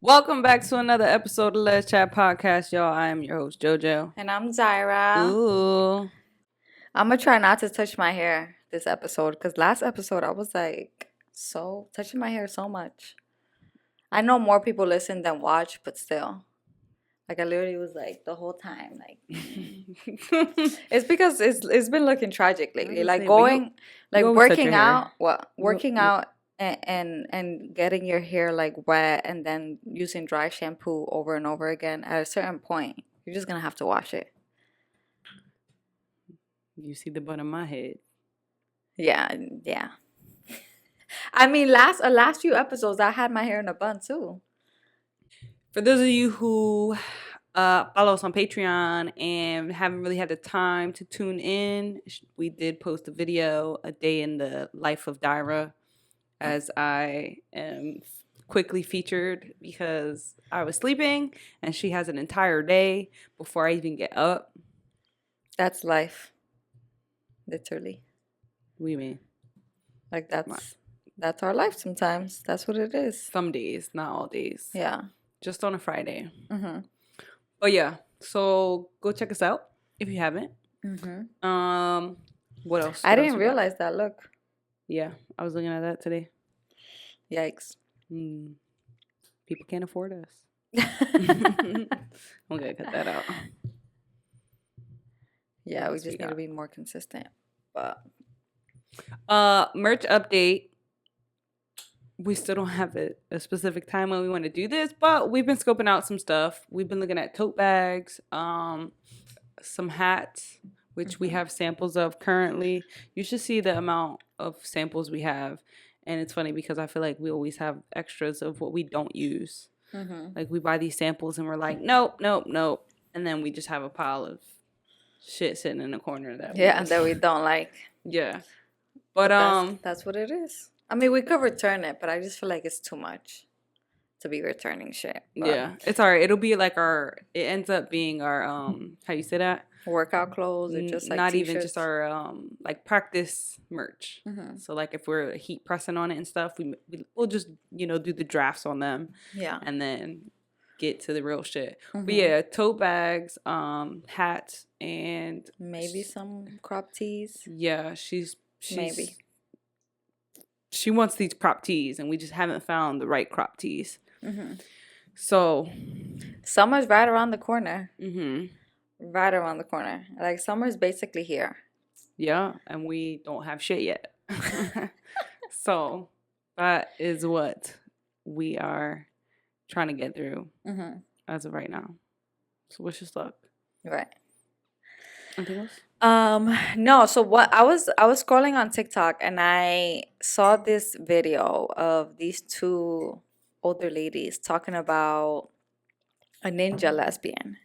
Welcome back to another episode of Let's Chat Podcast, y'all. I am your host, JoJo. And I'm Zyra. Ooh. I'm gonna try not to touch my hair this episode because last episode I was like touching my hair so much. I know more people listen than watch, but still. Like I literally was like the whole time, like it's because it's been looking tragic lately. Like say, going you always touch your working hair. out, working You- out and getting your hair like wet and then using dry shampoo over and over again, at a certain point, you're just gonna have to wash it. You see the butt of my head. Yeah. I mean, last few episodes, I had my hair in a bun too. For those of you who follow us on Patreon and haven't really had the time to tune in, we did post a video, a day in the life of Dyra, as I am quickly featured because I was sleeping and she has an entire day before I even get up. That's life, literally. What do you mean? Like that's our life. Sometimes that's what it is. Some days, not all days. Yeah. Just on a Friday. Mm-hmm. But yeah, so go check us out if you haven't. Mm-hmm. What else? I didn't realize that. Look. Yeah, I was looking at that today. Yikes. People can't afford us. I'm gonna cut that out. Yeah, we just need to be more consistent. But merch update. We still don't have a specific time when we want to do this, but we've been scoping out some stuff. We've been looking at tote bags, some hats, which we have samples of currently. You should see the amount of samples we have. And it's funny because I feel like we always have extras of what we don't use. Like we buy these samples and we're like, nope. And then we just have a pile of shit sitting in the corner that we don't like. Yeah. But that's what it is. I mean, we could return it, but I just feel like it's too much to be returning shit. But yeah, it's all right. It'll be like it ends up being our how you say that? Workout clothes or just like not t-shirts. even just our like practice merch. So like if we're heat pressing on it and stuff, we'll just do the drafts on them. Yeah. And then get to the real shit. But yeah, tote bags, hats, and maybe some crop tees. Yeah, she's maybe. She wants these crop tees, and we just haven't found the right crop tees. So summer's right around the corner. Right around the corner. Like summer's basically here. Yeah, and we don't have shit yet. So that is what we are trying to get through as of right now. So wish us luck. Right. Anything else? No, so what I was scrolling on TikTok and I saw this video of these two older ladies talking about a ninja lesbian.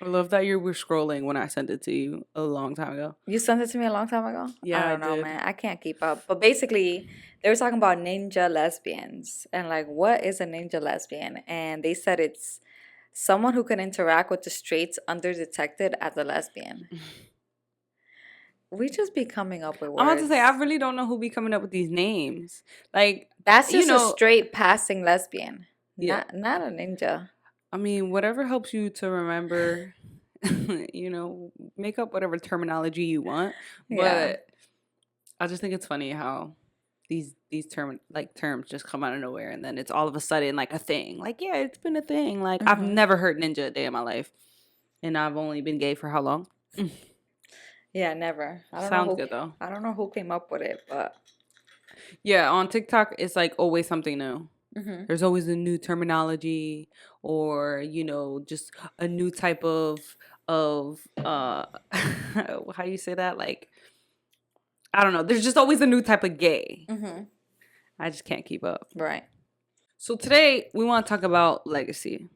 I love that you were scrolling when I sent it to you a long time ago. You sent it to me a long time ago? Yeah, I don't know, man. I can't keep up. But basically, they were talking about ninja lesbians and like, what is a ninja lesbian? And they said it's someone who can interact with the straights undetected as a lesbian. We just be coming up with words. I'm about to say, I really don't know who be coming up with these names. Like, that's just a straight passing lesbian. Yeah. Not a ninja. I mean, whatever helps you to remember, make up whatever terminology you want. But I just think it's funny how these terms just come out of nowhere, and then it's all of a sudden like a thing. Like, yeah, it's been a thing. Like, I've never heard ninja a day in my life, and I've only been gay for how long? Yeah, never. Sounds good though. I don't know who came up with it, but yeah, on TikTok it's like always something new. There's always a new terminology, or just a new type of how do you say that? Like, I don't know. There's just always a new type of gay. I just can't keep up. Right. So today we want to talk about legacy.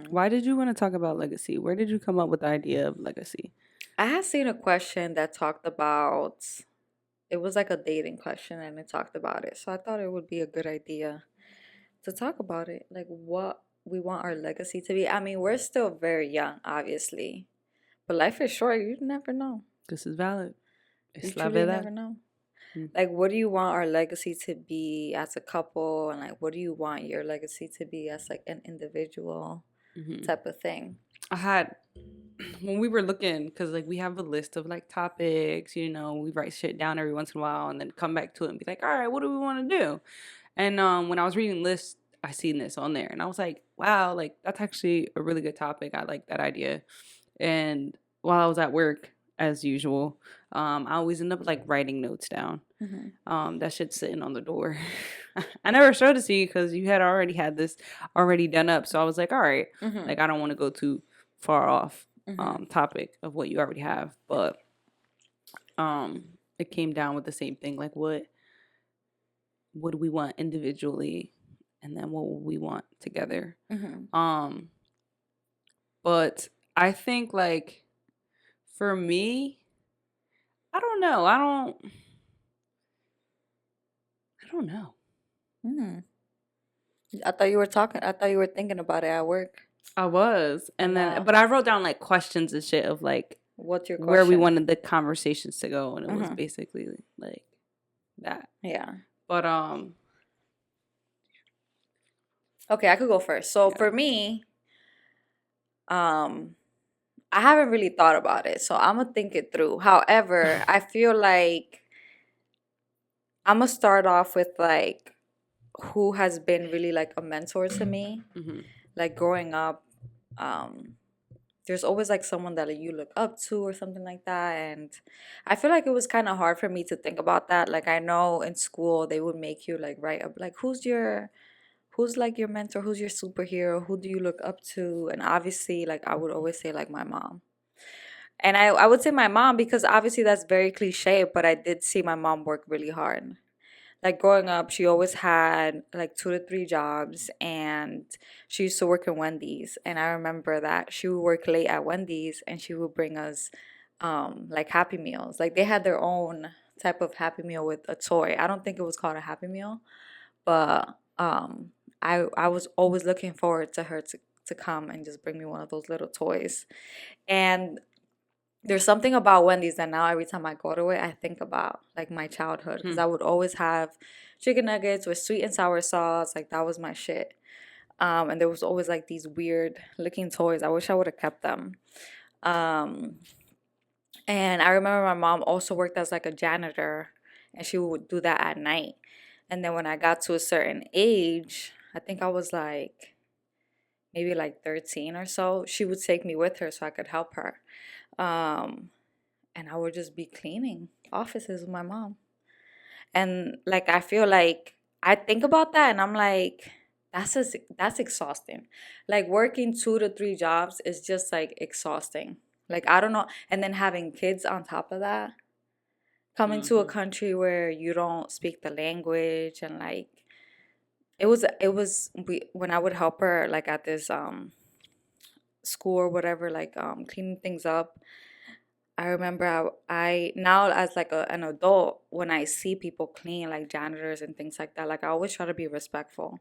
Why did you want to talk about legacy? Where did you come up with the idea of legacy? I had seen a question that talked about, it was like a dating question and it talked about it. So I thought it would be a good idea to talk about it. Like what we want our legacy to be. I mean, we're still very young, obviously. But life is short. You never know. This is valid. You truly never know. Like, what do you want our legacy to be as a couple? And like, what do you want your legacy to be as like an individual Mm-hmm. type of thing? I had when we were looking, because like we have a list of like topics, we write shit down every once in a while and then come back to it and be like, all right, what do we want to do? And when I was reading lists, I seen this on there and I was like, wow, like that's actually a really good topic. I like that idea. And while I was at work, as usual, I always end up like writing notes down. Mm-hmm. That shit's sitting on the door. I never showed it to you because you had already had this already done up. So I was like, all right, Mm-hmm. like I don't want to go too far off Mm-hmm. topic of what you already have, but it came down with the same thing. Like what do we want individually, and then what we want together. Mm-hmm. But I think like for me, I don't know. I don't know. Mm-hmm. I thought you were talking. I thought you were thinking about it at work. I was. And And then now, but I wrote down like questions and shit of like what's your where we question? wanted the conversations to go, and it was Mm-hmm. basically like that. Yeah. But Okay, I could go first. So yeah. for me, um, I haven't really thought about it, so I'm gonna think it through. However, I feel like I'm gonna start off with like who has been really like a mentor to me. Mm-hmm. Like growing up, um, there's always like someone that like, you look up to or something like that. And I feel like it was kind of hard for me to think about that. Like I know in school they would make you like write up like who's like your mentor, who's your superhero, who do you look up to? And obviously like I would always say like my mom. And I would say my mom because obviously that's very cliche, but I did see my mom work really hard. Like growing up, she always had like 2 to 3 jobs, and she used to work in Wendy's. And I remember that she would work late at Wendy's and she would bring us like Happy Meals. Like they had their own type of Happy Meal with a toy. I don't think it was called a Happy Meal, but I was always looking forward to her to come and just bring me one of those little toys. And there's something about Wendy's that now every time I go to it, I think about like my childhood because Hmm. I would always have chicken nuggets with sweet and sour sauce. Like that was my shit. And there was always like these weird looking toys. I wish I would have kept them. Um, and I remember my mom also worked as like a janitor, and she would do that at night. And then when I got to a certain age, I think I was like maybe like 13 or so, she would take me with her so I could help her. Um, and I would just be cleaning offices with my mom. And like I feel like I think about that and I'm like, that's exhausting. Like working 2 to 3 jobs is just like exhausting. Like I don't know, and then having kids on top of that, coming to a Mm-hmm. country where you don't speak the language and like when I would help her like at this school or whatever, like cleaning things up. I remember I now as like an adult, when I see people clean like janitors and things like that, like I always try to be respectful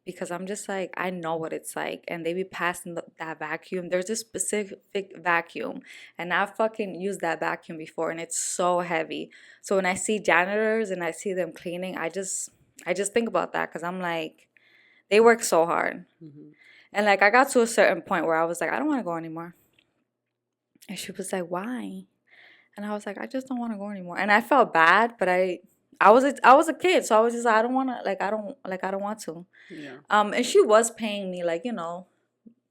because I'm just like I know what it's like, and they be passing that vacuum. There's a specific vacuum, and I've fucking used that vacuum before, and it's so heavy. So when I see janitors and I see them cleaning, I just think about that because I'm like they work so hard, Mm-hmm. and like I got to a certain point where I was like I don't want to go anymore, and she was like why? And I was like, I just don't want to go anymore. And I felt bad, but I was a kid, so I was just like, I don't want to I don't want to. Yeah. And she was paying me like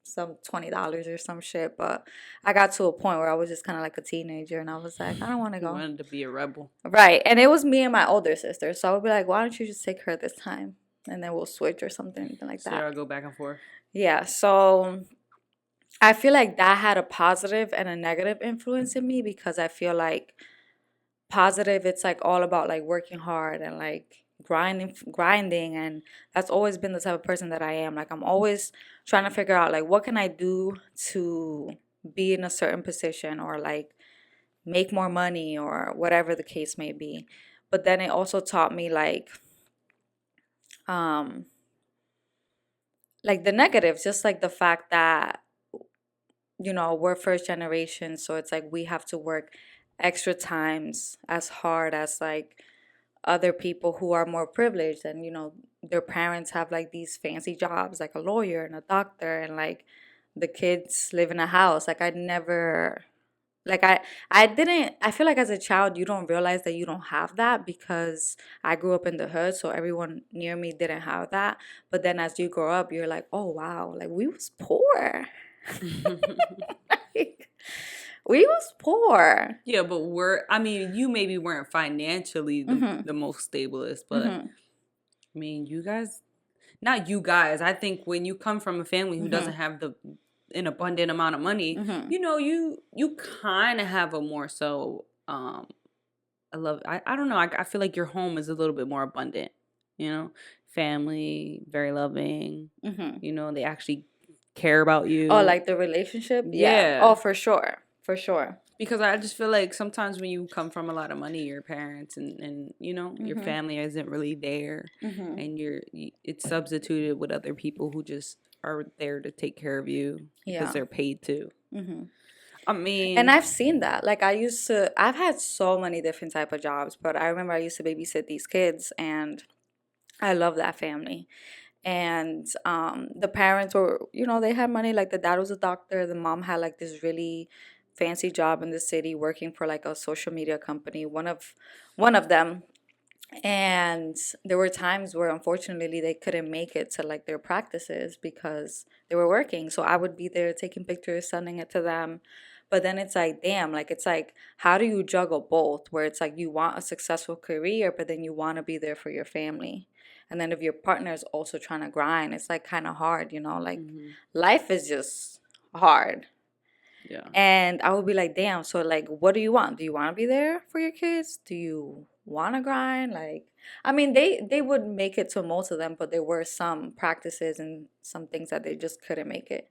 some $20 or some shit, but I got to a point where I was just kind of like a teenager, and I was like, I don't want to You go. wanted to be a rebel. Right, and it was me and my older sister, so I would be like, why don't you just take her this time, and then we'll switch or something like So that. y'all go back and forth. Yeah, so I feel like that had a positive and a negative influence in me because I feel like positive it's like all about like working hard and like grinding, and that's always been the type of person that I am. Like I'm always trying to figure out like what can I do to be in a certain position or like make more money or whatever the case may be. But then it also taught me um like the negatives, just like the fact that we're first generation, so it's like we have to work extra times as hard as like other people who are more privileged and, their parents have like these fancy jobs, like a lawyer and a doctor, and like the kids live in a house. Like I never, like I didn't, I feel like as a child, you don't realize that you don't have that because I grew up in the hood, so everyone near me didn't have that. But then as you grow up, you're like, oh wow, like we was poor. Like, we was poor. Yeah, but I mean, you maybe weren't financially Mhm. the most stablest, but Mhm. I mean, you guys, not you guys. I think when you come from a family who doesn't Mhm. have an abundant amount of money, Mhm. you kind of have a more so I don't know. I feel like your home is a little bit more abundant, you know? Family, very loving, Mhm. they actually care about Oh, you. like the relationship? Yeah. Oh, Yeah. for sure. For sure. Because I just feel like sometimes when you come from a lot of money, your parents and your Mhm. family isn't really there, Mhm. and it's substituted with other people who just are there to take care of you because Yeah. they're paid to. Mhm. I And mean, I've seen that. Like I've had so many different type of jobs, but I remember I used to babysit these kids, and I love that family. And the parents were, they had money. Like the dad was a doctor, the mom had like this really fancy job in the city working for like a social media company, one of them. And there were times where unfortunately they couldn't make it to like their practices because they were working. So I would be there taking pictures, sending it to them. But then it's like, damn, like it's like, how do you juggle both? Where it's like you want a successful career, but then you want to be there for your family. And then if your partner is also trying to grind, it's like kind of hard, like mhm, life is just hard. yeah. And I would be like, damn, so like, what do you want? Do you want to be there for your kids? Do you want to grind? Like, I mean, they would make it to most of them, but there were some practices and some things that they just couldn't make it.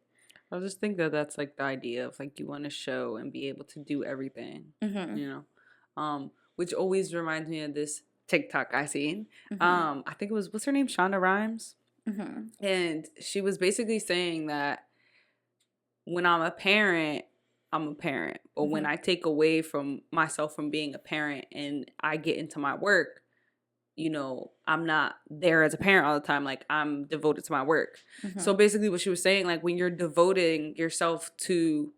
I just think that that's like the idea of like you want to show and be able to do everything, Mhm. you which always reminds me of this TikTok I seen. Mhm. I think it was what's her name, Shonda Rhimes, Mhm. and she was basically saying that when I'm a parent, I'm a parent, but when Mhm. I take away from myself from being a parent and I get into my work, I'm not there as a parent all the time. Like I'm devoted to my work. So Mhm. basically what she was saying, like when you're devoting yourself to,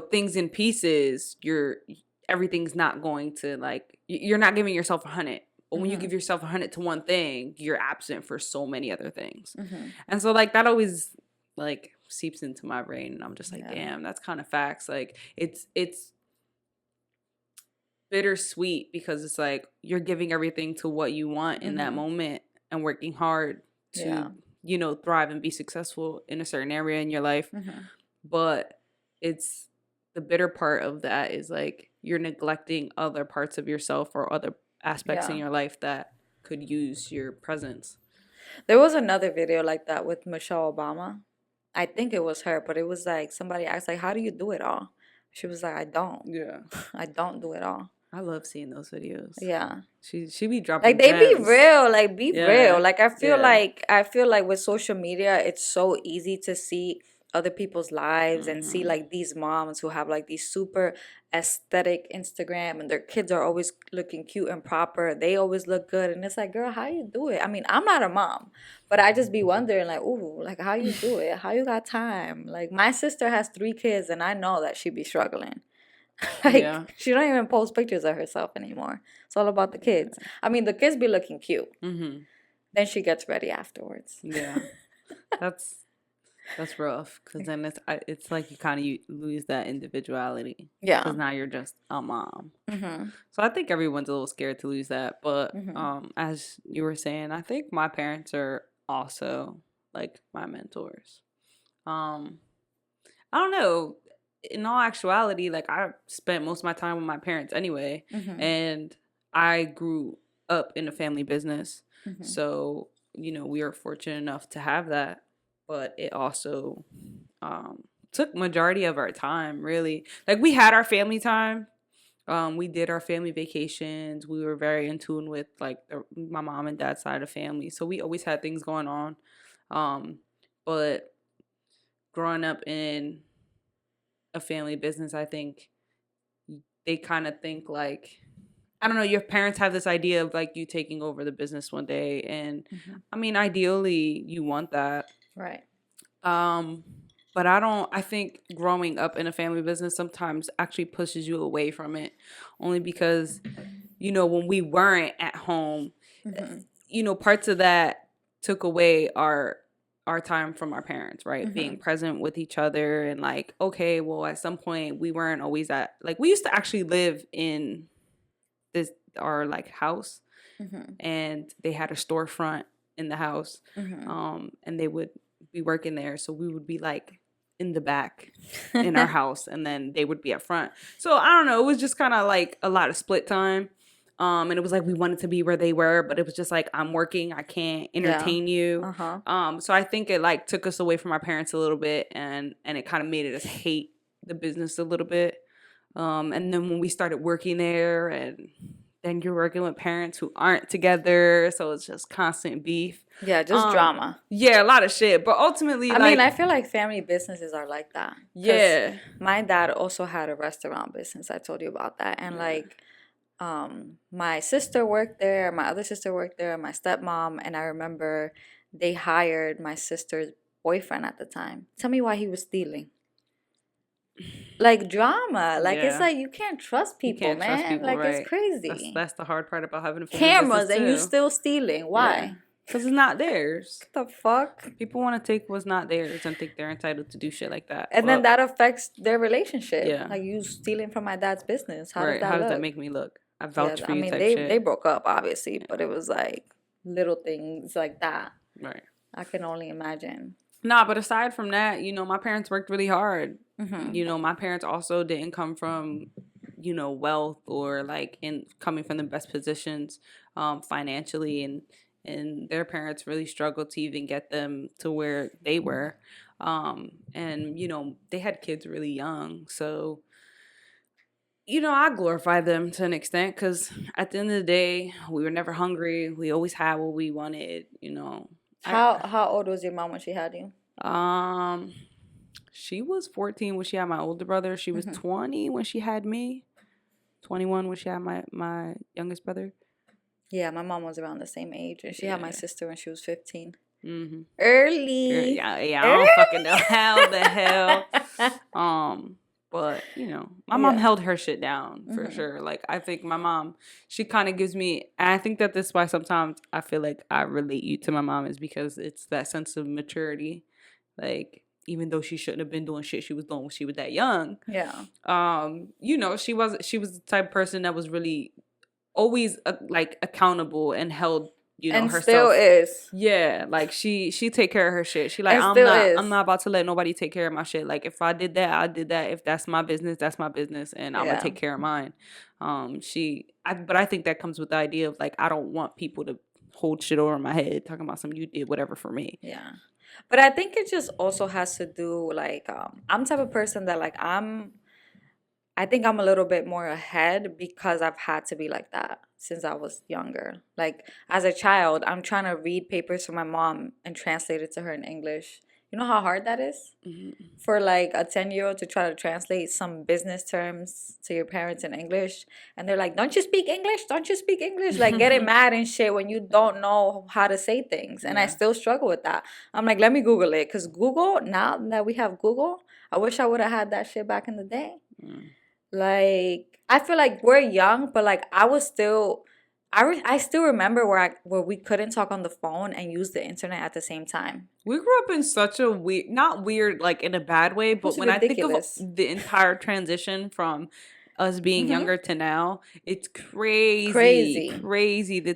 things in pieces, everything's not going to like, you're not giving yourself 100. But when you give Mhm. yourself 100 to one thing, you're absent for so many other things. Mhm. And so like that always like seeps into my brain and I'm just like, Yeah. damn, that's kind of facts. Like it's bittersweet because it's like you're giving everything to what you want in that Mhm. moment and working hard Yeah. to, thrive and be successful in a certain area in your life. Mhm. But it's the bitter part of that is like you're neglecting other parts of yourself or other aspects in Yeah. your life that could use your presence. There was another video like that with Michelle Obama. I think it was her, but it was like somebody asked like, "How do you do it all?" She was like, "I don't. Yeah. I don't do it all." I love seeing those videos. Yeah. She be Like dropping they be gems. real, like be real. Yeah. Like Yeah. I feel like with social media, it's so easy to see other people's lives and see Hmm. like these moms who have like these super aesthetic Instagram and their kids are always looking cute and proper. They always look good and it's like, girl, how you do it? I mean, I'm not a mom, but I just be wondering like, ooh, like how you do it? How you got time? Like my sister has 3 kids and I know that she be struggling. Yeah. Like she don't even post pictures of herself anymore. It's all about the kids. I mean, the kids be looking cute. Hmm. Then she gets ready afterwards. Yeah. That's that's rough because then it's like you kind of lose that individuality because Yeah. now you're just a mom. Mhm. So I think everyone's a little scared to lose that. But Mhm. as you were saying, I think my parents are also like my mentors. Um, I don't know. In all actuality, like I spent most of my time with my parents anyway, Mhm. and I grew up in a family business. Mhm. So, we are fortunate enough to have that, but it also took majority of our time, really. Like we had our family time. We did our family vacations. We were very in tune with like my mom and dad's side of family. So we always had things going on. Um, but growing up in a family business, I think they kind of think like I don't know, your parents have this idea of like you taking over the business one day, and Hmm. I mean, ideally, you want that. Right. Um, but I don't. I think growing up in a family business sometimes actually pushes you away from it, only because when we weren't at home, Hmm. parts of that took away our time from our parents, right? Being Hmm. present with each other and like, okay, well, at some point we weren't always at like we used to actually live in this our like house, Hmm. and they had a storefront in the house, Hmm. and they would be working there, so we would be like in the back in our house, and then they would be up front. So I don't know, it was just kind of like a lot of split time. And it was like we wanted to be where they were, but it was just like I'm working, I can't Yeah. entertain you. Uh-huh. So I think it like took us away from our parents a little bit, and it kind of made us hate the business a little bit. And then when we started working there, and then you're working with parents who aren't together, so it's just constant beef. Yeah, just drama. Yeah, a lot of shit. But ultimately, I mean, like, I feel like family businesses are like that. Because yeah, my dad also had a restaurant business. I told you about that. And yeah. like, my sister worked there, my other sister worked there, my stepmom, and I remember they hired my sister's boyfriend at the time. Tell me why he was stealing. Like drama. Like it's Yeah. like you can't trust You people, can't trust man. people, Like it's right? crazy. That's the hard part about having a family Cameras business and you too. still stealing. Yeah, Why? because it's not theirs. The fuck? People want to take what's not theirs and think they're entitled to do shit like that. And then But that affects their relationship. yeah, Like you stealing from my dad's business. How does right. that How does that look? make me look? I Yeah, vouch for I you mean type they shit. broke up obviously, but Yeah, it was like little things like that. right. I can only imagine. Nah, but aside from that, my parents worked really hard. Hmm. My parents also didn't come from, wealth or like in coming from the best positions, financially, and their parents really struggled to even get them to where they were. And they had kids really young, so I glorify them to an extent because at the end of the day, we were never hungry. We always had what we wanted. I How old was your mom when she had you? um She was 14 when she had my older brother. She was Hmm. 20 when she had me. 21 when she had my youngest brother. Yeah, my mom was around the same age, and she had my Yeah. sister when she was 15. Mhm. Early. Yeah, yeah. I Early. don't fucking know how the hell. Um, but my mom Yeah. held her shit down for Hmm. sure. Like I think my mom, she kind of gives me. And I think that this is why sometimes I feel like I relate you to my mom is because it's that sense of maturity. Like even though she shouldn't have been doing shit she was doing when she was that young, Yeah. she was the type of person that was really always like accountable and held And still herself. is. Yeah, like she take care of her shit. She like And I'm still not is. I'm not about to let nobody take care of my shit. Like if I did that, I did that. If that's my business, that's my business, and I'm gonna Yeah. take care of mine. But I think that comes with the idea of like I don't want people to hold shit over my head talking about something you did whatever for me. Yeah. But I think it just also has to do like I'm the type of person that like I think I'm a little bit more ahead because I've had to be like that since I was younger. Like as a child, I'm trying to read papers for my mom and translate it to her in English. You know how hard that is? Mhm. For like a 10-year-old to try to translate some business terms to your parents in English. And they're like, don't you speak English? Don't you speak English? Like getting mad and shit when you don't know how to say things. And I Yeah. still struggle with that. I'm like, let me Google it. Because Google, now that we have Google, I wish I would have had that shit back in the day. Mm. Like I feel like we're young, but like I was still, I still remember where we couldn't talk on the phone and use the internet at the same time. We grew up in such a weird, not weird like in a bad way, It but was when I think of ridiculous. the entire transition from us being Mm-hmm. younger to now, it's crazy, Crazy. crazy the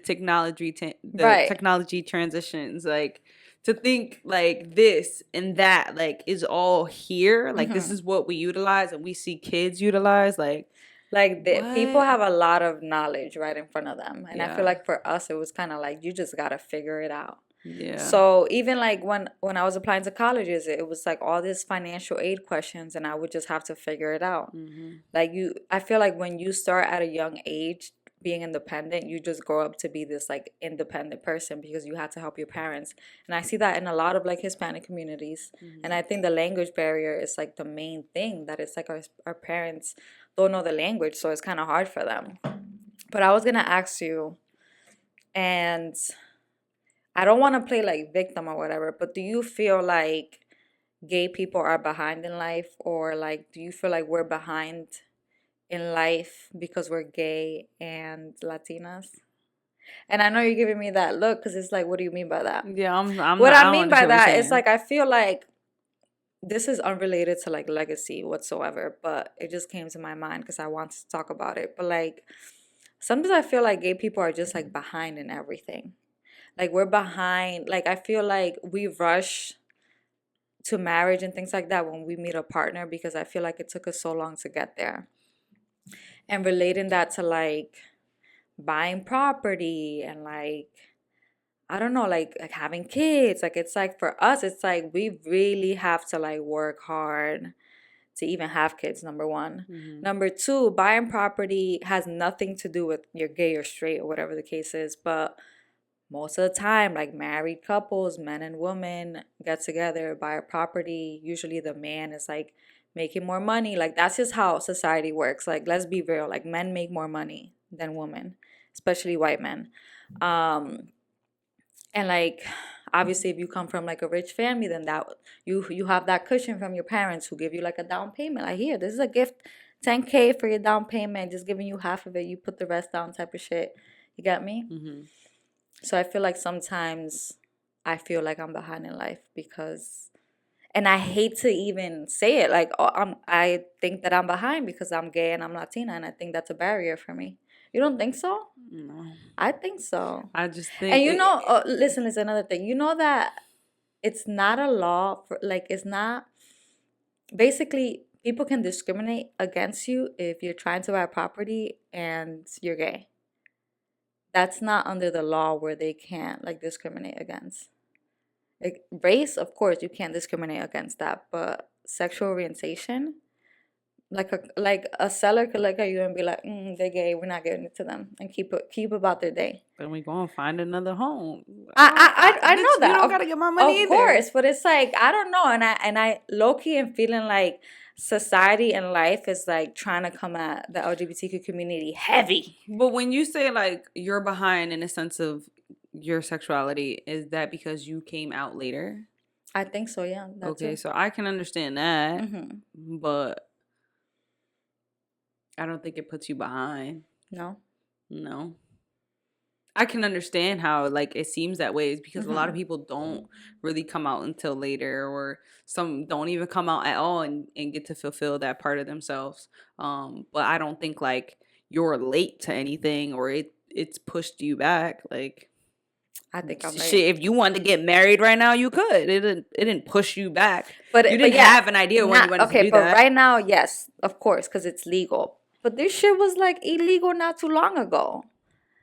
Right. technology transitions. Like to think like this and that like is all here. Like this Mm-hmm. is what we utilize and we see kids utilize. Like Like the people what? have a lot of knowledge right in front of them, and I feel Yeah, like for us it was kind of like you just gotta figure it out. yeah. So even like when I was applying to colleges, it was like all this financial aid questions, and I would just have to figure it out. Hmm. Like I feel like when you start at a young age being independent, you just grow up to be this like independent person because you had to help your parents. And I see that in a lot of like Hispanic communities. And Hmm. I think the language barrier is like the main thing that it's like our parents don't know the language, so it's kind of hard for them. But I was gonna ask you, and I don't want to play like victim or whatever, but do you feel like gay people are behind in life, or like do you feel like we're behind in life because we're gay and Latinas? And I know you're giving me that look because it's like, what do you mean by that? Yeah, I'm What not. I I don't mean by understand what you're that is saying. like, I feel like this is unrelated to like legacy whatsoever, but it just came to my mind because I want to talk about it. But like, sometimes I feel like gay people are just like behind in everything. Like, we're behind. Like, I feel like we rush to marriage and things like that when we meet a partner because I feel like it took us so long to get there. And relating that to like buying property and like, I don't know, like having kids. Like, it's like for us, it's like we really have to like work hard to even have kids, number one. Hmm. Number two, buying property has nothing to do with you're gay or straight or whatever the case is, but most of the time, like married couples, men and women get together, buy a property. Usually the man is like making more money. Like, that's just how society works. Like, let's be real. Like, men make more money than women, especially white men. Um, and like, obviously if you come from like a rich family, then that you have that cushion from your parents who give you like a down payment. Like, here, this is a gift, 10K for your down payment, just giving you half of it, you put the rest down type of shit. You get me? Hmm. So I feel like sometimes I feel like I'm behind in life because, and I hate to even say it, like, oh, I think that I'm behind because I'm gay and I'm Latina, and I think that's a barrier for me. You don't think so? No, I think so. I just And think you know, listen, listen, another thing. You know that it's not a law for, like, it's not, basically, people can discriminate against you if you're trying to buy property and you're gay. That's not under the law where they can't like discriminate against. Like, race, of course, you can't discriminate against that, but sexual orientation, like a seller could look at you and be like, they're gay, we're not giving it to them, and keep about their day. then we gonna find another home. I know Bitch, you that, don't gotta get my money of either. course, but it's like, I don't know, and I low key am feeling like society and life is like trying to come at the LGBTQ community heavy. But when you say like you're behind in a sense of your sexuality, is that because you came out later? I think so, yeah, that Okay, too. so I can understand that, Mm-hmm. but I don't think it puts you behind. No. No. I can understand how like it seems that way is because a lot of Mm-hmm. people don't really come out until later, or some don't even come out at all and get to fulfill that part of themselves. But I don't think like you're late to anything or it's pushed you back. Like I think I'm late. shit, if you wanted to get married right now, you could. It didn't push you back. You But didn't yeah, have an idea when you not wanted to okay. do But that. right now, yes, of course, because it's legal. But this shit was like illegal not too long ago.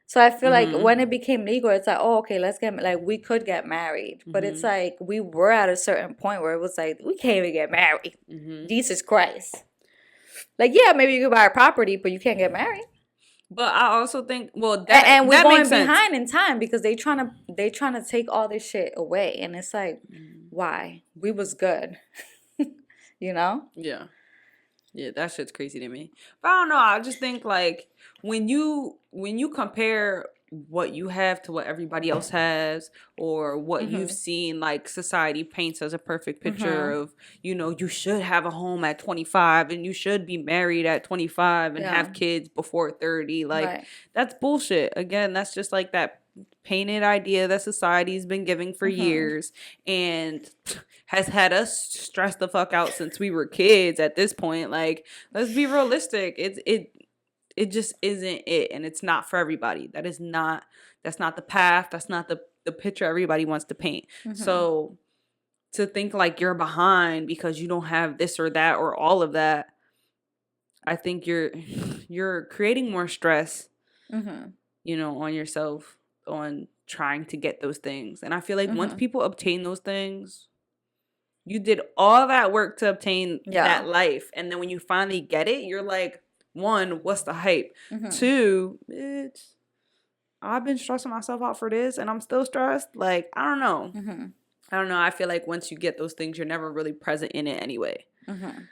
So I feel like when Mhm. it became legal, it's like, oh, okay, let's get like we could get married. But it's Mhm. like we were at a certain point where it was like we can't even get married. Mhm. Jesus Christ. Like, yeah, maybe you could buy a property, but you can't get married. But I also think, well, And we're that makes going sense. behind in time because they trying to take all this shit away, and it's like, why? We was good, you know? Yeah. Yeah, that shit's crazy to me. But I don't know. I just think like when you compare what you have to what everybody else has, or what you've Mhm. seen like society paints as a perfect picture Mhm. of, you should have a home at 25 and you should be married at 25 and Yeah. have kids before 30. Like Right. that's bullshit. Again, that's just like that painted idea that society's been giving for Mhm. years and has had us stressed the fuck out since we were kids at this point. Like, let's be realistic. It just isn't it, and it's not for everybody. That's not the path. That's not the picture everybody wants to paint. Mhm. So to think like you're behind because you don't have this or that or all of that, I think you're creating more stress, Mhm. on yourself, on trying to get those things. And I feel like once Mhm. people obtain those things, you did all that work to obtain Yeah. that life. And then when you finally get it, you're like, one, what's the hype? Mhm. Two, bitch, I've been stressing myself out for this and I'm still stressed. Like, I don't know. Mhm. I don't know. I feel like once you get those things, you're never really present in it anyway. Mhm.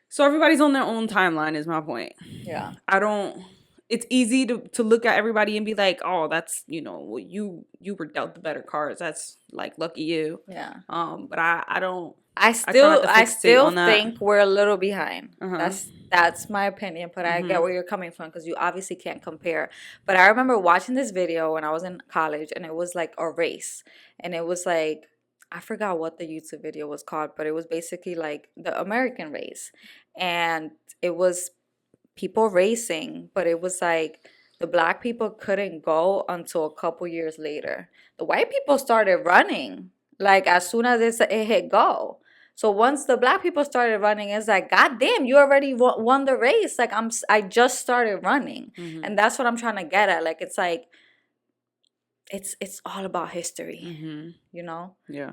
So everybody's on their own timeline is my point. Yeah. I don't it's easy to look at everybody and be like, oh, that's, well, you were dealt the better cards. That's like lucky you. Yeah. But I don't. I I try not still to I fixate still on that. think we're a little behind. Uh-huh. That's my opinion, but I get where you're coming from because you obviously can't compare. But I remember watching this video when I was in college, and it was like a race, and it was like I forgot what the YouTube video was called, but it was basically like the American race, and it was people racing, but it was like the black people couldn't go until a couple years later. The white people started running like as soon as it hit go. So once the black people started running, it's like, God damn, you already won the race. Like I just started running, and that's what I'm trying to get at. Like it's like, it's all about history, you know. Yeah.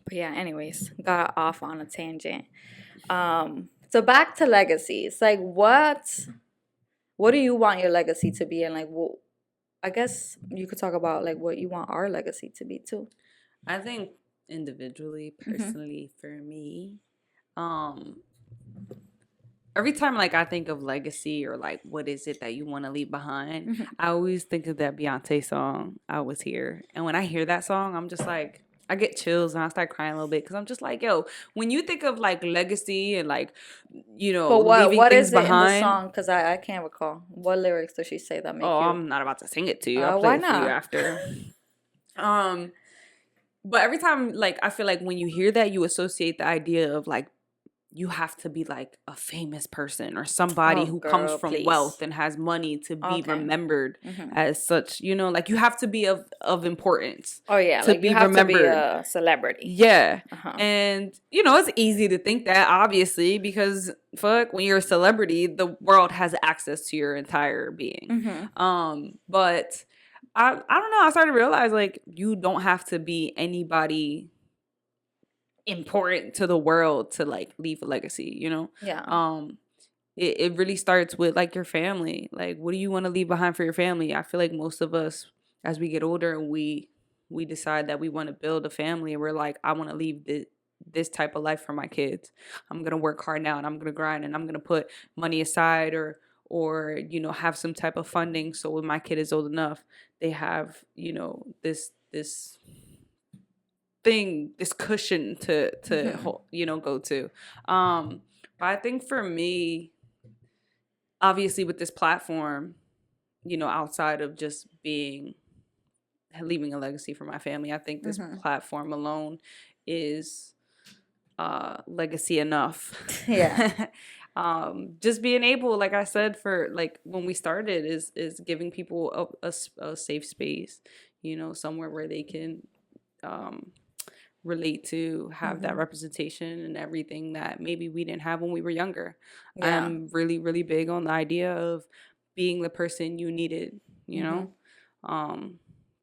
But yeah, anyways, got off on a tangent. So back to legacies. Like what do you want your legacy to be? And like, well, I guess you could talk about like what you want our legacy to be too. I think individually, personally, for me, um, every time like I think of legacy or like what is it that you want to leave behind, I always think of that Beyonce song, I Was Here. And when I hear that song, I'm just like, I get chills and I start crying a little bit because I'm just like, yo, when you think of like legacy and like, But leaving what things is it in the behind. song? Because I can't recall. What lyrics does she say that make Oh, you? I'm not about to sing it to you. I'll play Why it for you not? after. But every time, like, I feel like when you hear that, you associate the idea of like you have to be like a famous person or somebody Oh, who comes girl, from please. wealth and has money to be Okay. remembered as such. Like you have to be of importance. Oh yeah, to like be you have remembered. to be a celebrity. Yeah. Uh-huh. And it's easy to think that, obviously, because fuck, when you're a celebrity, the world has access to your entire being. But I don't know, I started to realize like you don't have to be anybody important to the world to like leave a legacy, Yeah. It really starts with like your family. Like, what do you want to leave behind for your family? I feel like most of us, as we get older, we decide that we want to build a family, and we're like, I want to leave this type of life for my kids. I'm gonna work hard now, and I'm gonna grind, and I'm gonna put money aside, or have some type of funding, so when my kid is old enough, they have this thing, this cushion to go to. But I think for me, obviously with this platform, outside of just leaving a legacy for my family, I think this platform alone is legacy enough. Yeah. Just being able, like I said, for like when we started, is giving people a safe space, somewhere where they can relate to, have that representation and everything that maybe we didn't have when we were younger. Yeah. I'm really, really big on the idea of being the person you needed,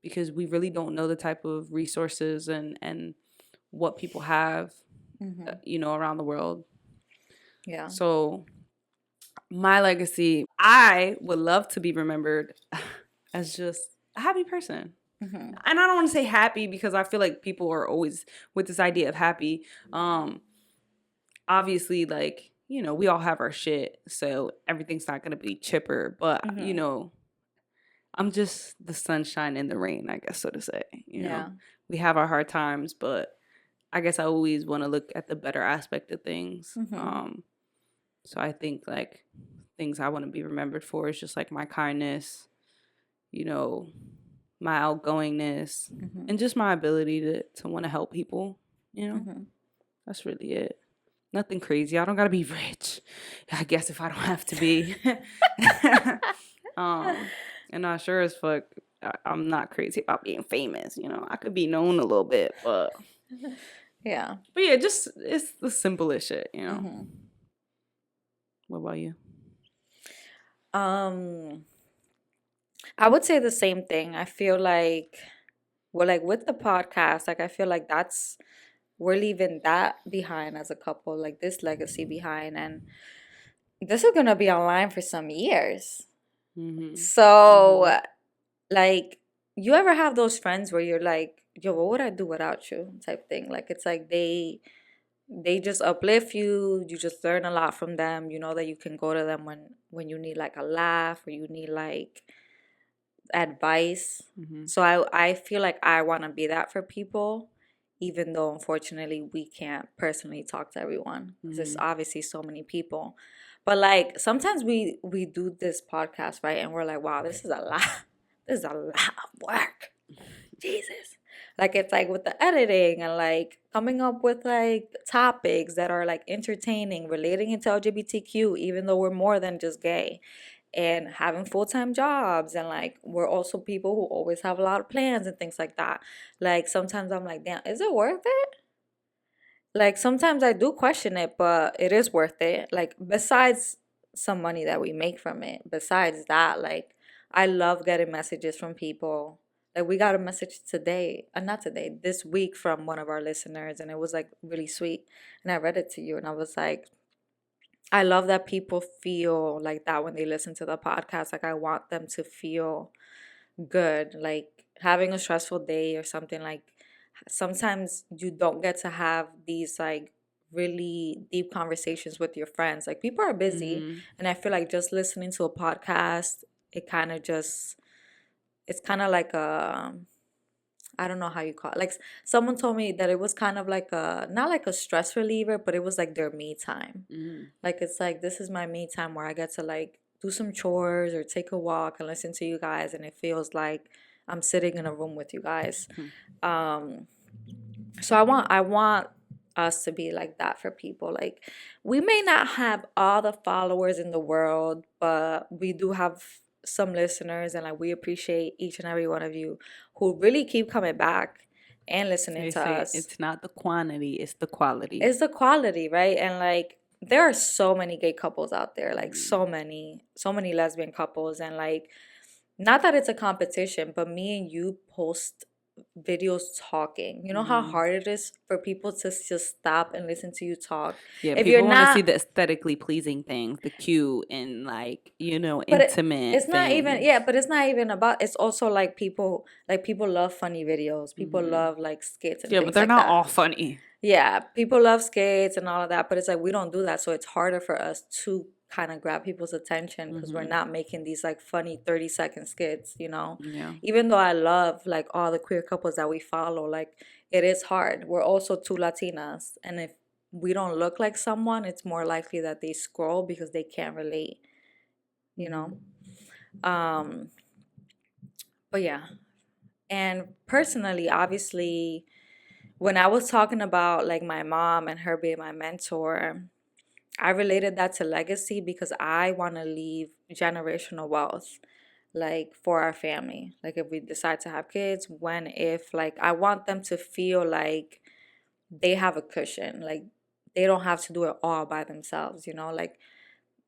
because we really don't know the type of resources and what people have, around the world. Yeah. So my legacy, I would love to be remembered as just a happy person. And I don't want to say happy because I feel like people are always with this idea of happy. Obviously, like, we all have our shit, so everything's not going to be chipper. But, I'm just the sunshine in the rain, I guess, so to say. We have our hard times, but I guess I always want to look at the better aspect of things. So I think, like, things I want to be remembered for is just, like, my kindness, my outgoingness, and just my ability to want to help people, That's really it. Nothing crazy. I don't gotta be rich, I guess, if I don't have to be. And I sure as fuck, I'm not crazy about being famous. I could be known a little bit, but yeah. But yeah, just it's the simplest shit, What about you? I would say the same thing. I feel like with the podcast, like I feel like we're leaving that behind as a couple, like this legacy behind, and this is gonna be online for some years. So like, you ever have those friends where you're like, yo, what would I do without you type thing? Like, it's like they just uplift you. You just learn a lot from them. You know that you can go to them when you need like a laugh or you need like advice. Mhm. So I feel like I want to be that for people, even though unfortunately we can't personally talk to everyone because there's Mhm. obviously so many people. But like sometimes we do this podcast, right? And we're like, wow, this is a lot. This is a lot of work. Jesus. Like it's like with the editing and like coming up with like topics that are like entertaining, relating into LGBTQ, even though we're more than just gay, and having full-time jobs, and like we're also people who always have a lot of plans and things like that. Like sometimes I'm like, damn, is it worth it? Like sometimes I do question it, but it is worth it. Like besides some money that we make from it, besides that, like I love getting messages from people. Like we got a message today, not today, this week from one of our listeners, and it was like really sweet. And I read it to you, and I was like, I love that people feel like that when they listen to the podcast. Like I want them to feel good. Like having a stressful day or something, like sometimes you don't get to have these like really deep conversations with your friends. Like people are busy, Mhm. and I feel like just listening to a podcast, it kind of just it's kind of like a I don't know how you call it. Like someone told me that it was kind of like a not like a stress reliever, but it was like their me time. Mhm. Like it's like this is my me time where I get to like do some chores or take a walk and listen to you guys, and it feels like I'm sitting in a room with you guys. Mhm. Um so I want us to be like that for people. Like we may not have all the followers in the world, but we do have some listeners, and like we appreciate each and every one of you who really keep coming back and listening They to say us. it's not the quantity, it's the quality. It's the quality, right? And like there are so many gay couples out there, like Mhm. so many lesbian couples, and like not that it's a competition, but me and you post videos talking. You know how Mhm. hard it is for people to just stop and listen to you talk. Yeah, If you're people want to see not, the aesthetically pleasing things, the cute and like, but intimate it's not even, things. yeah, but it's not even about, it's also like people love funny videos. People Mhm. love like skits and Yeah, but things they're like not that. all funny. Yeah, people love skates and all of that, but it's like we don't do that, so it's harder for us to kind of grab people's attention because we're Mhm. not making these like funny 30-second skits, you know? Yeah. Even though I love like all the queer couples that we follow, like it is hard. We're also two Latinas, and if we don't look like someone, it's more likely that they scroll because they can't relate, you Mhm. know? Um, but yeah. And personally, obviously, when I was talking about like my mom and her being my mentor, I related that to legacy because I want to leave generational wealth, like for our family. Like if we decide to have kids, when, if, like I want them to feel like they have a cushion, like they don't have to do it all by themselves, you know? Like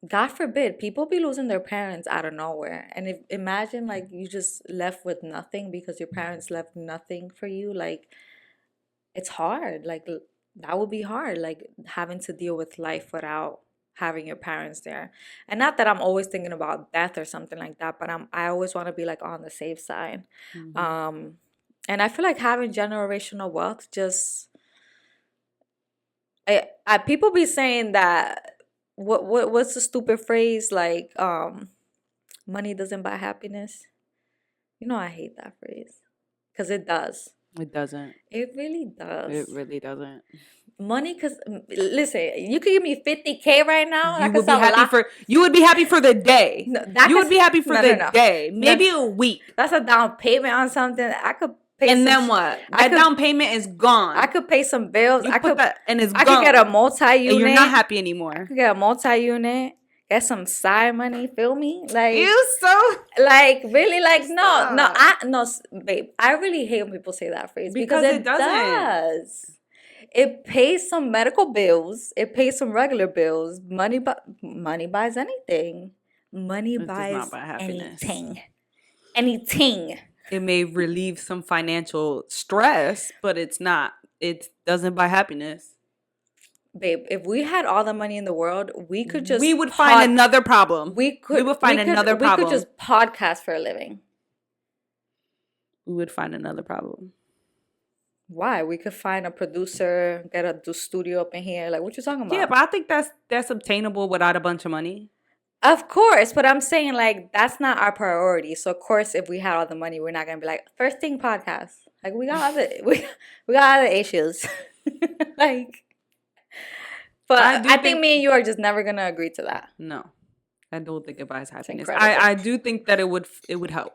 God forbid, people be losing their parents out of nowhere. And if imagine like you just left with nothing because your parents left nothing for you, like it's hard. Like that would be hard, like having to deal with life without having your parents there. And not that I'm always thinking about death or something like that, but I always want to be like on the safe side. Mhm. Um and I feel like having generational wealth just people be saying that what's the stupid phrase like money doesn't buy happiness. You know I hate that phrase because it does. It doesn't. It really It does. really doesn't. Money, because listen, you could give me 50K right now. That You could would be solve a happy lot. for the day. No, that You could would be happy for no the no no day, no. maybe a week. That's a down payment on something. I could pay And some. then what? I That could down payment is I gone. could pay some bills. You put that and it's I could get a gone. And you're not multi-unit. happy I anymore. could get a multi-unit. Get some side money. Feel me? You so Like really, like stop. babe. I really hate when people say that phrase because Because it it doesn't. does. It pays some medical bills. It pays some regular bills. Money buys anything. Money It does not buys buy happiness. anything. Anything. It may relieve some financial stress, but it doesn't buy happiness. Babe, if we had all the money in the world, we could just We would find another problem. We would find another we could problem. just podcast for a living. We would find another problem. Why? We could find a producer, get a studio up in here. Like, what you talking Yeah, about? but I think that's obtainable without a bunch of money. Of course, but I'm saying like that's not our priority. So of course, if we had all the money, we're not gonna be like first thing podcast. Like we got other we got other issues. Like, but I do I think think me and you are just never gonna agree to that. no. I don't think it buys It's happiness. incredible. I do think that it would help.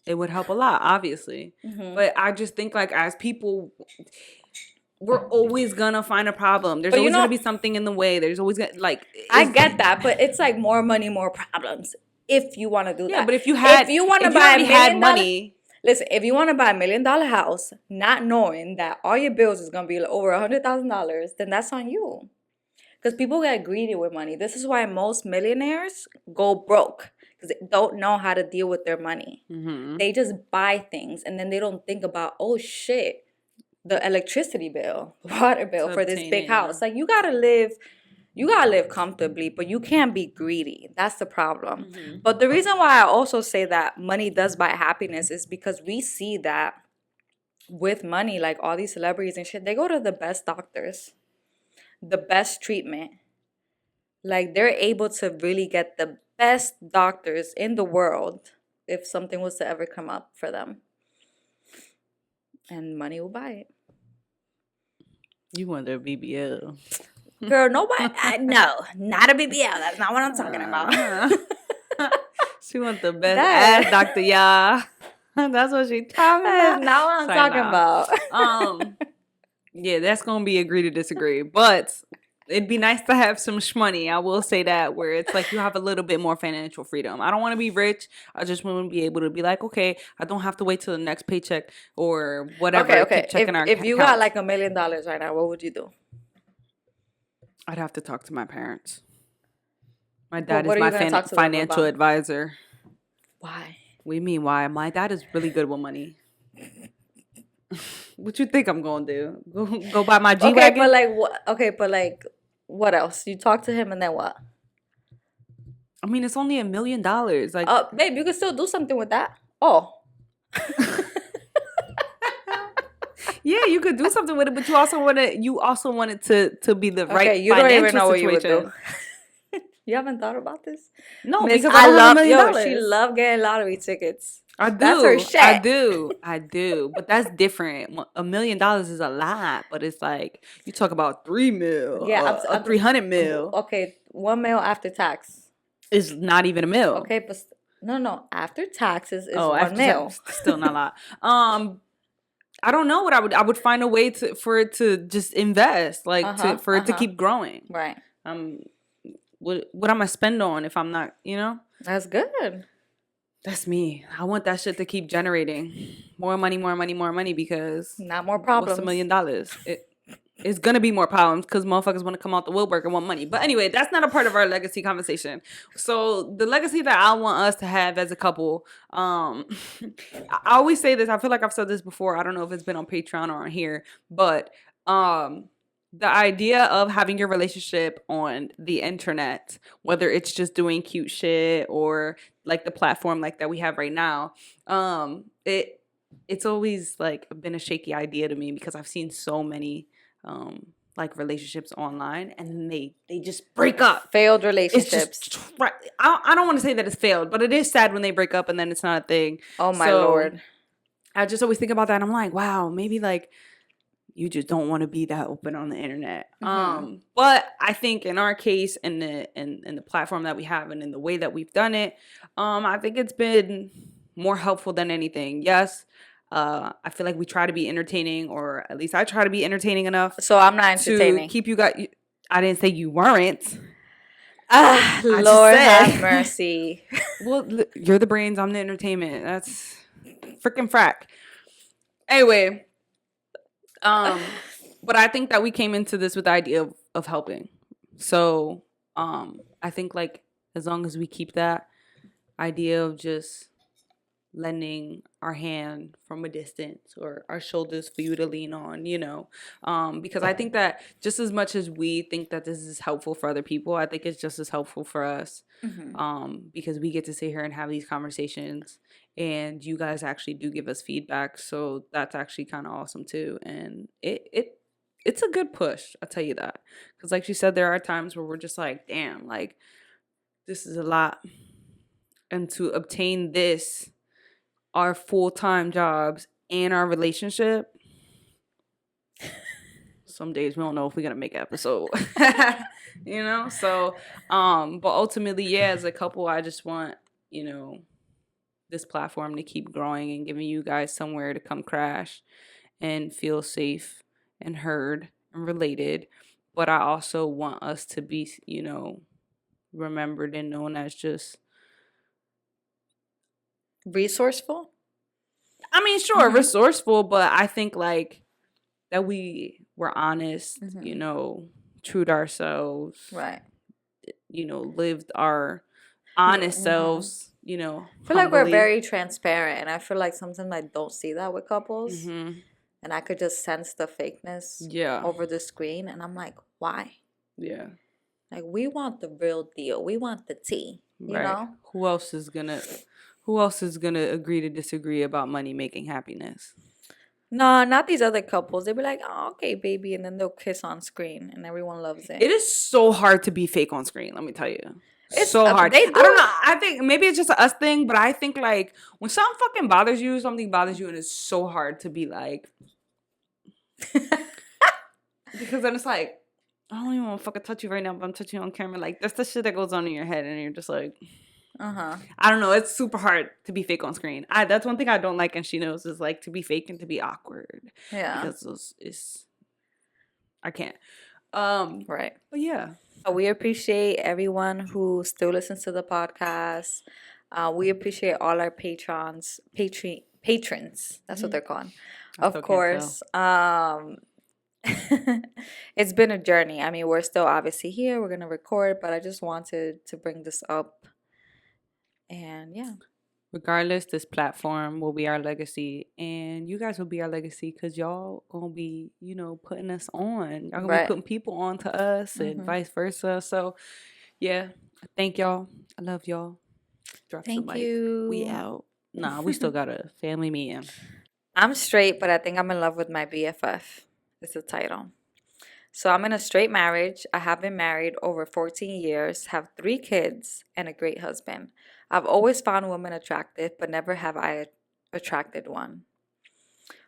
It would help a lot, obviously. Hmm. But I just think like as people we're always gonna find a problem. There's But you always gonna know, be something in the way. There's always gonna like I it's get that, but it's like more money, more problems. If you want to do yeah, that, but if you want to if you buy already a had $1 million, money, listen, if you want to buy $1 million house, not knowing that all your bills is gonna be over $100,000, then that's on you. Because people get greedy with money. This is why most millionaires go broke because they don't know how to deal with their money. mm-hmm. They just buy things and then they don't think about, oh shit, the electricity bill, the water bill To for this obtain big it, yeah. house. Like you gotta live comfortably, but you can't be greedy. That's the problem. Mm-hmm. But the reason why I also say that money does buy happiness is because we see that with money, like all these celebrities and shit, they go to the best doctors, the best treatment. Like they're able to really get the best doctors in the world if something was to ever come up for them. And money will buy it. You want their BBL. Girl, nobody, no, not a BBL. That's not what I'm talking about. She wants the best That- ass doctor, y'all. That's what she talking That's about. not what I'm Say talking nah. about. Yeah, that's gonna be agree to disagree, but it'd be nice to have some shmoney. I will say that, where it's like you have a little bit more financial freedom. I don't want to be rich. I just want to be able to be like, okay, I don't have to wait till the next paycheck or whatever. Okay. Keep checking our If you got accounts. like $1 million right now, what would you do? I'd have to talk to my parents. My Well, dad what is are you my gonna talk to them financial about? advisor. Why? We mean why? My dad is really good with money. What you think I'm gonna do? Go buy my G Okay, wagon? but like what? Okay, but like what else? You talk to him and then what? I mean, it's only $1 million. Like, Babe, you can still do something with that. Oh, yeah, you could do something with it, but you also want it to be the right okay. You don't financial even know what you situation. would do. You haven't thought about this? No, Miss, because I don't have $1 million. yo, she love getting lottery tickets. I do. That's her shit. I do. But that's different. $1 million is a lot, but it's like you talk about 3 mil, Yeah, I'm 300 mil. Okay, 1 mil after tax. Is not even a mil. Okay, but no. After taxes is Oh, 1 after mil. tax, still not a lot. I don't know what I would find a way for it to just invest, like for it to keep growing. Right. What am I spend on if I'm not, That's good. That's me. I want that shit to keep generating more money, because Not more problems. what's $1 million? It's gonna be more problems because motherfuckers want to come out the woodwork and want money. But anyway, that's not a part of our legacy conversation. So the legacy that I want us to have as a couple, I always say this. I feel like I've said this before. I don't know if it's been on Patreon or on here, but the idea of having your relationship on the internet, whether it's just doing cute shit or like the platform like that we have right now, it's always like been a shaky idea to me because I've seen so many like relationships online and they just break up. Failed It's relationships. just I don't want to say that it's failed, but it is sad when they break up and then it's not a thing. Oh my Lord. I just always think about that and I'm like, wow, maybe like you just don't want to be that open on the internet. But I think in our case, in the platform that we have and in the way that we've done it, I think it's been more helpful than anything. Yes, I feel like we try to be entertaining, or at least I try to be entertaining enough. So I'm not entertaining. To keep you guys. I didn't say you weren't. Lord have mercy. Well, you're the brains. I'm the entertainment. That's freaking frack. Anyway. But I think that we came into this with the idea of helping. So, I think like as long as we keep that idea of just lending our hand from a distance or our shoulders for you to lean on, because I think that just as much as we think that this is helpful for other people, I think it's just as helpful for us, because we get to sit here and have these conversations and you guys actually do give us feedback, so that's actually kind of awesome too. And it's a good push, I'll tell you that, because like she said, there are times where we're just like, damn, like this is a lot, and to obtain this, our full-time jobs and our relationship, some days we don't know if we're gonna make an episode. So but ultimately, yeah, as a couple, I just want, this platform to keep growing and giving you guys somewhere to come crash and feel safe and heard and related. But I also want us to be, remembered and known as just, Resourceful? I mean, sure, resourceful, but I think like that we were honest, true to ourselves, Right. Lived our honest selves, I feel like we're very transparent, and I feel like sometimes I don't see that with couples, and I could just sense the fakeness over the screen, and I'm like, why? Yeah. Like, we want the real deal. We want the tea, you know? Who else is gonna agree to disagree about money making happiness? No, not these other couples. They'd be like, oh, okay, baby, and then they'll kiss on screen, and everyone loves it. It is so hard to be fake on screen, let me tell you. It's so hard. I don't know. I think maybe it's just a us thing, but I think like when something fucking bothers you, and it's so hard to be like, because then it's like, I don't even want to fucking touch you right now, but I'm touching you on camera. Like, that's the shit that goes on in your head, and you're just like, I don't know. It's super hard to be fake on screen. That's one thing I don't like, and she knows, is like to be fake and to be awkward. Yeah, because I can't. Right. But yeah. We appreciate everyone who still listens to the podcast. We appreciate all our patrons. That's what they're called. Of course. It's been a journey. I mean, we're still obviously here. We're gonna record, but I just wanted to bring this up. And yeah. Regardless, this platform will be our legacy, and you guys will be our legacy because y'all gonna be, putting us on. Y'all gonna be putting people on to us, and vice versa. So, yeah, thank y'all. I love y'all. Drop the mic. You. We out. Nah, we still got a family meeting. I'm straight, but I think I'm in love with my BFF. It's the title. So I'm in a straight marriage. I have been married over 14 years, have 3 kids, and a great husband. I've always found women attractive, but never have I attracted one.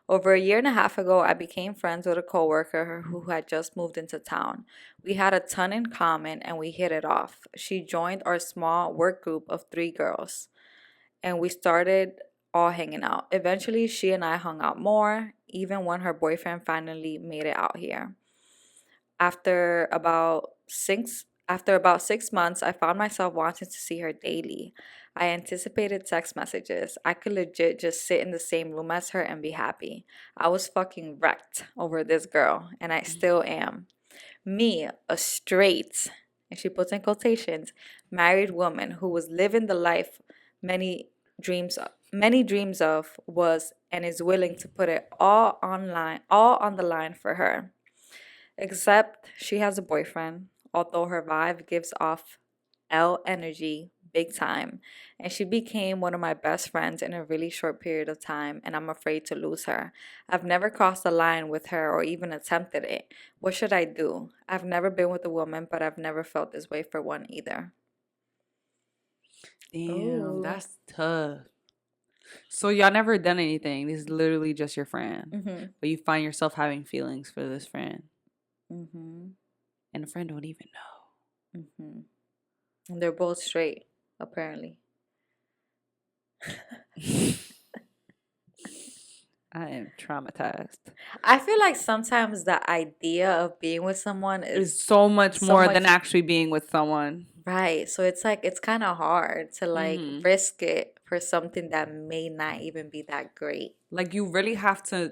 Over a year and a half ago, I became friends with a coworker who had just moved into town. We had a ton in common and we hit it off. She joined our small work group of 3 girls, and we started all hanging out. Eventually, she and I hung out more, even when her boyfriend finally made it out here. After about 6 months, I found myself wanting to see her daily. I anticipated text messages. I could legit just sit in the same room as her and be happy. I was fucking wrecked over this girl, and I still am. Me, a straight, and she puts in quotations, married woman who was living the life many dreams of, was and is willing to put it all on the line for her. Except she has a boyfriend, although her vibe gives off L energy big time, and she became one of my best friends in a really short period of time, and I'm afraid to lose her. I've never crossed the line with her or even attempted it. What should I do? I've never been with a woman, but I've never felt this way for one either. Damn, Ooh. That's tough. So y'all never done anything. This is literally just your friend, but you find yourself having feelings for this friend. And the friend don't even know. And they're both straight, apparently. I am traumatized. I feel like sometimes the idea of being with someone is so much more than actually being with someone. Right. So it's like, it's kind of hard to like risk it for something that may not even be that great. Like, you really have to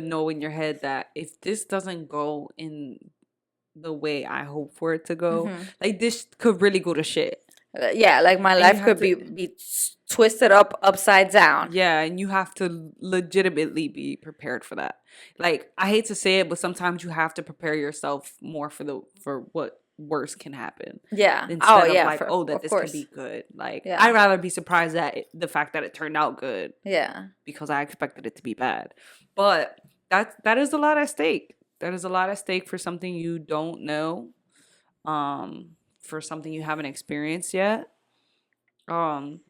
know in your head that if this doesn't go in the way I hope for it to go, like, this could really go to shit. Yeah, like my life could be twisted upside down. Yeah, and you have to legitimately be prepared for that. Like, I hate to say it, but sometimes you have to prepare yourself more for what worse can happen. Yeah. Oh Instead of yeah, like, for oh, that of this can course. be good. Like, Yeah. I'd rather be surprised at the fact that it turned out good Yeah. because I expected it to be bad. But that is a lot at stake. That is a lot at stake for something you don't know, for something you haven't experienced yet. I'm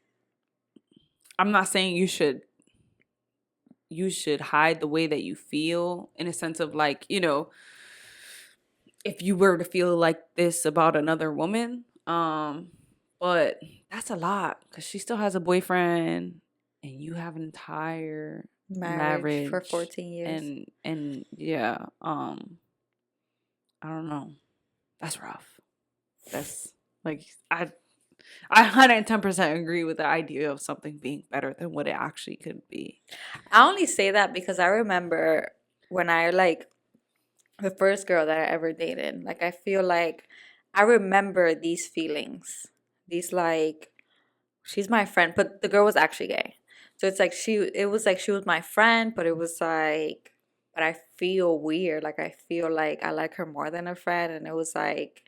not saying you should hide the way that you feel, in a sense of like, if you were to feel like this about another woman, but that's a lot because she still has a boyfriend and you have an entire Marriage for marriage. 14 years. And yeah, I don't know, that's rough. That's like, I 110% agree with the idea of something being better than what it actually could be. I only say that because I remember when I like the first girl that I ever dated. Like I feel like I remember these feelings. These like she's my friend, but the girl was actually gay. So it's like it was like she was my friend, but it was like but I feel weird. Like I feel like I like her more than a friend, and it was like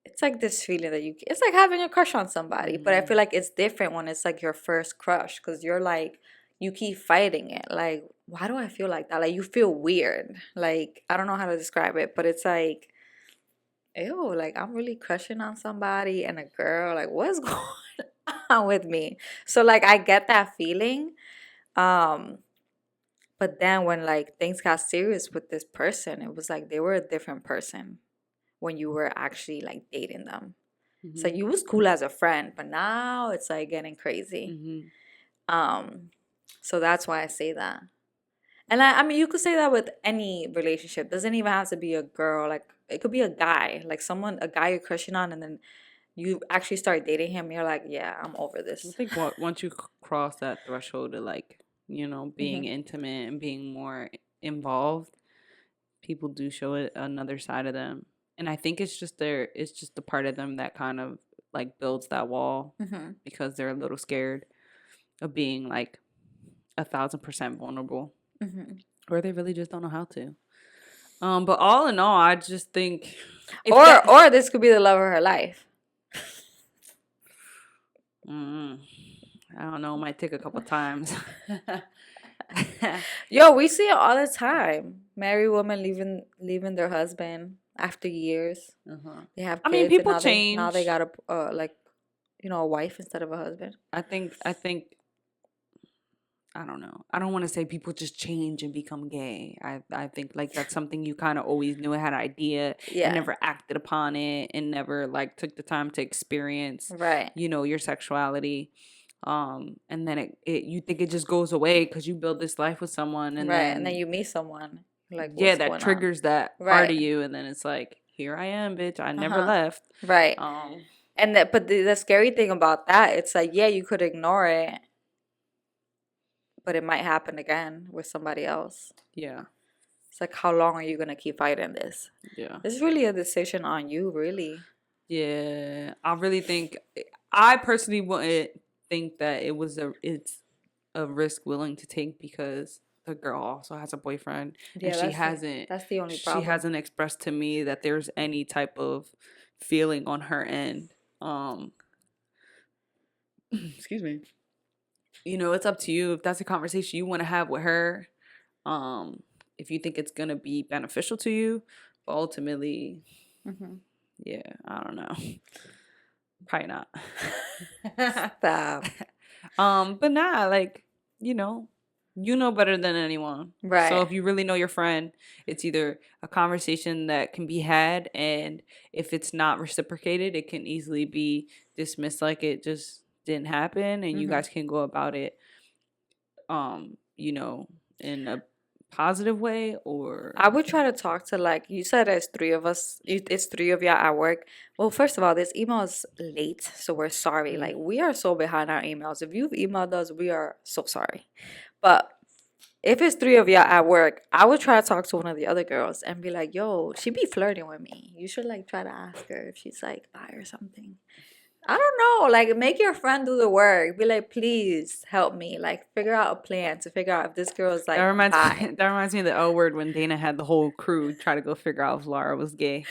it's like this feeling that it's like having a crush on somebody, but I feel like it's different when it's like your first crush because you're like you keep fighting it. Like, why do I feel like that? Like you feel weird. Like I don't know how to describe it, but it's like ew, like I'm really crushing on somebody and a girl. Like what's going on with me? So like I get that feeling. Um but then when like things got serious with this person, it was like they were a different person when you were actually like dating them. So Mm-hmm. you was cool as a friend, but now it's like getting crazy. Mm-hmm. Um, so that's why I say that. And I mean, you could say that with any relationship. Doesn't even have to be a girl. Like it could be a guy, like a guy you're crushing on, and then you actually start dating him. You're like, yeah, I'm over I this. think once you cross that threshold of like, being Hmm. intimate and being more involved, people do show it another side of them. And I think it's just the part of them that kind of like builds that wall Hmm. because they're a little scared of being like 1,000% vulnerable, Hmm. or they really just don't know how to. But all in all, I just think if that, Or this could be the love of her life. mm, I don't know, might take a couple times. Yo, we see it all the time. Married women leaving their husband after years. Uh-huh. They have I mean, kids, and people now they change. got a like a wife instead of a husband. I think I don't know. I don't want to say people just change and become gay. I think like that's something you kind of always knew, had an idea and Yeah, never acted upon it and never like took the time to experience, right, your sexuality. And then it you think it just goes away because you build this life with someone, and right. And then then you meet someone, like, yeah, what's that going on? triggers that part of Right, you, and then it's like, here I am, bitch. I uh never huh, left. right. Um, And that, but the scary thing about that, it's like, yeah, you could ignore it, but it might happen again with somebody else. yeah, It's like, how long are you gonna keep fighting this? yeah. It's really a decision on you, really. Yeah, I personally wouldn't think that it's a risk willing to take because the girl also has a boyfriend and Yeah, that's the only she problem. hasn't expressed to me that there's any type of feeling on her end. Excuse me. It's up to you if that's a conversation you want to have with her. Um, if you think it's gonna be beneficial to you, but ultimately, Hmm. yeah, I don't know. Probably not. Stop. But nah, like, you know better than anyone. So Right. if you really know your friend, it's either a conversation that can be had, and if it's not reciprocated, it can easily be dismissed like it just didn't happen, and you Hmm. guys can go about it, in a positive way or I would try to talk to like you said. There's three of us. It's three of y'all at work. Well, first of all, this email is late, so we're sorry. mm, Like we are so behind our emails. If you've emailed us, we are so sorry. But if it's three of y'all at work, I would try to talk to one of the other girls and be like, "Yo, she be flirting with me. You should like try to ask her if she's like bi or something." I don't know. Like, make your friend do the work. Be like, please help me. Like, figure out a plan to figure out if this girl is That like reminds bi. that reminds me of the L word when Dana had the whole crew try to go figure out if Laura was gay.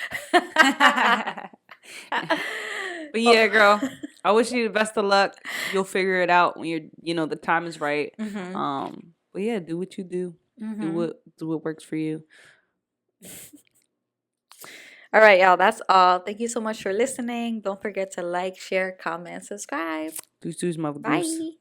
But yeah, girl, I wish you the best of luck. You'll figure it out when the time is right. Mm-hmm. But yeah, do what you do. Mm-hmm. Do what works for you. All right, y'all. That's all. Thank you so much for listening. Don't forget to like, share, comment, subscribe. Deuce, deuce, mother goose. Bye.